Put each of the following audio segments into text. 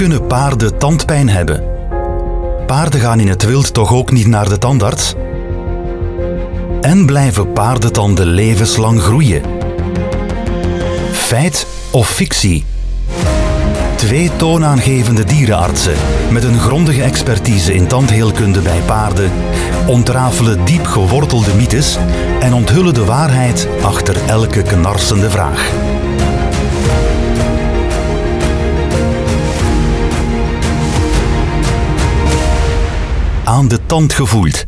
kunnen paarden tandpijn hebben? Paarden gaan in het wild toch ook niet naar de tandarts? En blijven paardentanden levenslang groeien? Feit of fictie? 2 toonaangevende dierenartsen met een grondige expertise in tandheelkunde bij paarden ontrafelen diep gewortelde mythes en onthullen de waarheid achter elke knarsende vraag. Aan de tand gevoeld.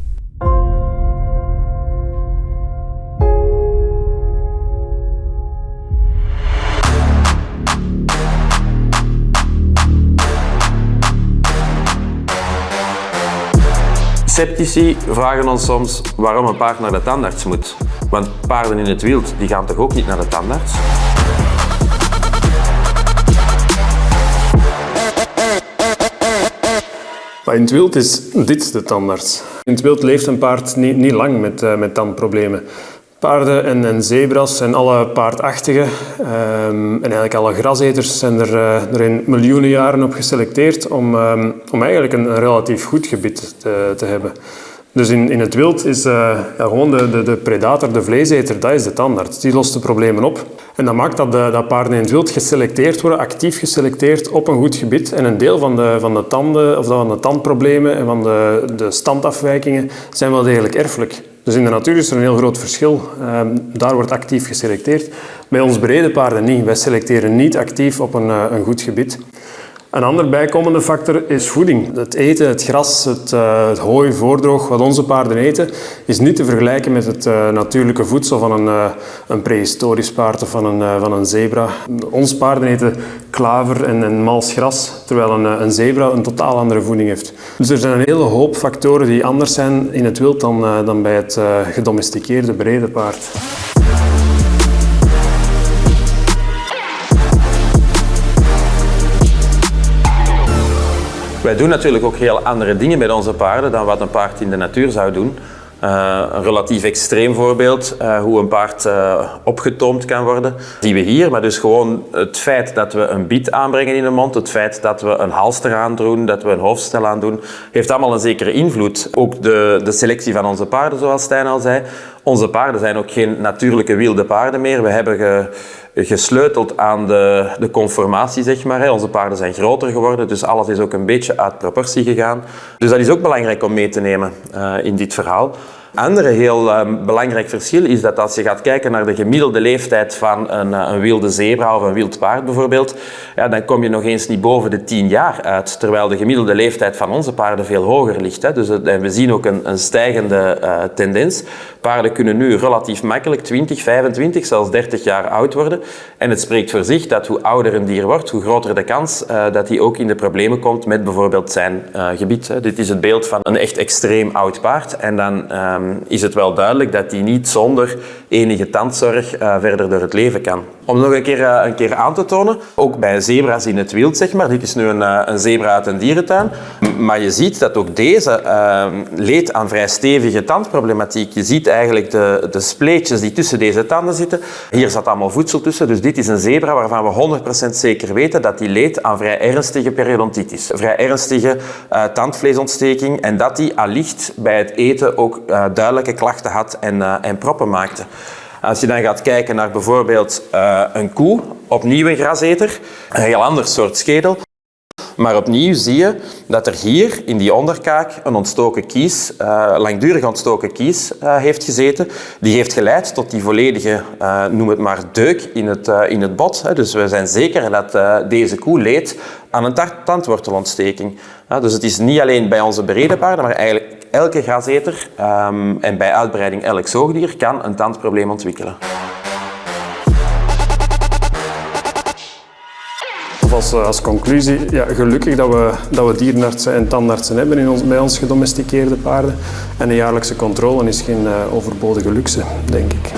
Sceptici vragen ons soms waarom een paard naar de tandarts moet. Want paarden in het wild die gaan toch ook niet naar de tandarts? Maar in het wild is dit de tandarts. In het wild leeft een paard niet lang met tandproblemen. Paarden en zebras en alle paardachtigen en eigenlijk alle graseters zijn er in miljoenen jaren op geselecteerd om eigenlijk een relatief goed gebit te hebben. Dus in het wild is gewoon de predator, de vleeseter, dat is de tandarts. Die lost de problemen op. En dat maakt dat paarden in het wild geselecteerd worden, actief geselecteerd op een goed gebit. En een deel van de tanden, of van de tandproblemen en van de standafwijkingen zijn wel degelijk erfelijk. Dus in de natuur is er een heel groot verschil. Daar wordt actief geselecteerd. Bij ons bereden paarden niet. Wij selecteren niet actief op een goed gebit. Een ander bijkomende factor is voeding. Het eten, het gras, het hooi, voordroog, wat onze paarden eten, is niet te vergelijken met het natuurlijke voedsel van een prehistorisch paard of van een zebra. Onze paarden eten klaver en mals gras, terwijl een zebra een totaal andere voeding heeft. Dus er zijn een hele hoop factoren die anders zijn in het wild dan bij het gedomesticeerde bereden paard. Wij doen natuurlijk ook heel andere dingen met onze paarden dan wat een paard in de natuur zou doen. Een relatief extreem voorbeeld, hoe een paard opgetoomd kan worden, zien we hier. Maar dus gewoon het feit dat we een biet aanbrengen in de mond, het feit dat we een halster aandoen, dat we een hoofdstel aandoen, heeft allemaal een zekere invloed. Ook de selectie van onze paarden, zoals Stijn al zei. Onze paarden zijn ook geen natuurlijke wilde paarden meer. We hebben gesleuteld aan de conformatie, zeg maar. Onze paarden zijn groter geworden, dus alles is ook een beetje uit proportie gegaan. Dus dat is ook belangrijk om mee te nemen in dit verhaal. Andere heel belangrijk verschil is dat als je gaat kijken naar de gemiddelde leeftijd van een wilde zebra of een wild paard bijvoorbeeld, ja, dan kom je nog eens niet boven de 10 jaar uit, terwijl de gemiddelde leeftijd van onze paarden veel hoger ligt. Hè. Dus, we zien ook een stijgende tendens. Paarden kunnen nu relatief makkelijk 20, 25, zelfs 30 jaar oud worden. En het spreekt voor zich dat hoe ouder een dier wordt, hoe groter de kans dat hij ook in de problemen komt met bijvoorbeeld zijn gebied. Hè. Dit is het beeld van een echt extreem oud paard. En dan is het wel duidelijk dat hij niet zonder enige tandzorg verder door het leven kan. Om nog een keer aan te tonen, ook bij zebra's in het wild, zeg maar. Dit is nu een zebra uit een dierentuin. Maar je ziet dat ook deze leed aan vrij stevige tandproblematiek. Je ziet eigenlijk de spleetjes die tussen deze tanden zitten. Hier zat allemaal voedsel tussen, dus dit is een zebra waarvan we 100% zeker weten dat die leed aan vrij ernstige periodontitis. Vrij ernstige tandvleesontsteking en dat die allicht bij het eten ook duidelijke klachten had en proppen maakte. Als je dan gaat kijken naar bijvoorbeeld een koe, opnieuw een graseter, een heel ander soort schedel. Maar opnieuw zie je dat er hier in die onderkaak een ontstoken kies, langdurig ontstoken kies heeft gezeten. Die heeft geleid tot die volledige, noem het maar, deuk in het bot. Dus we zijn zeker dat deze koe leed aan een tandwortelontsteking. Dus het is niet alleen bij onze bereden paarden, maar eigenlijk elke graseter en bij uitbreiding elk zoogdier kan een tandprobleem ontwikkelen. Als conclusie, ja, gelukkig dat we dierenartsen en tandartsen hebben bij ons gedomesticeerde paarden. En een jaarlijkse controle is geen overbodige luxe, denk ik.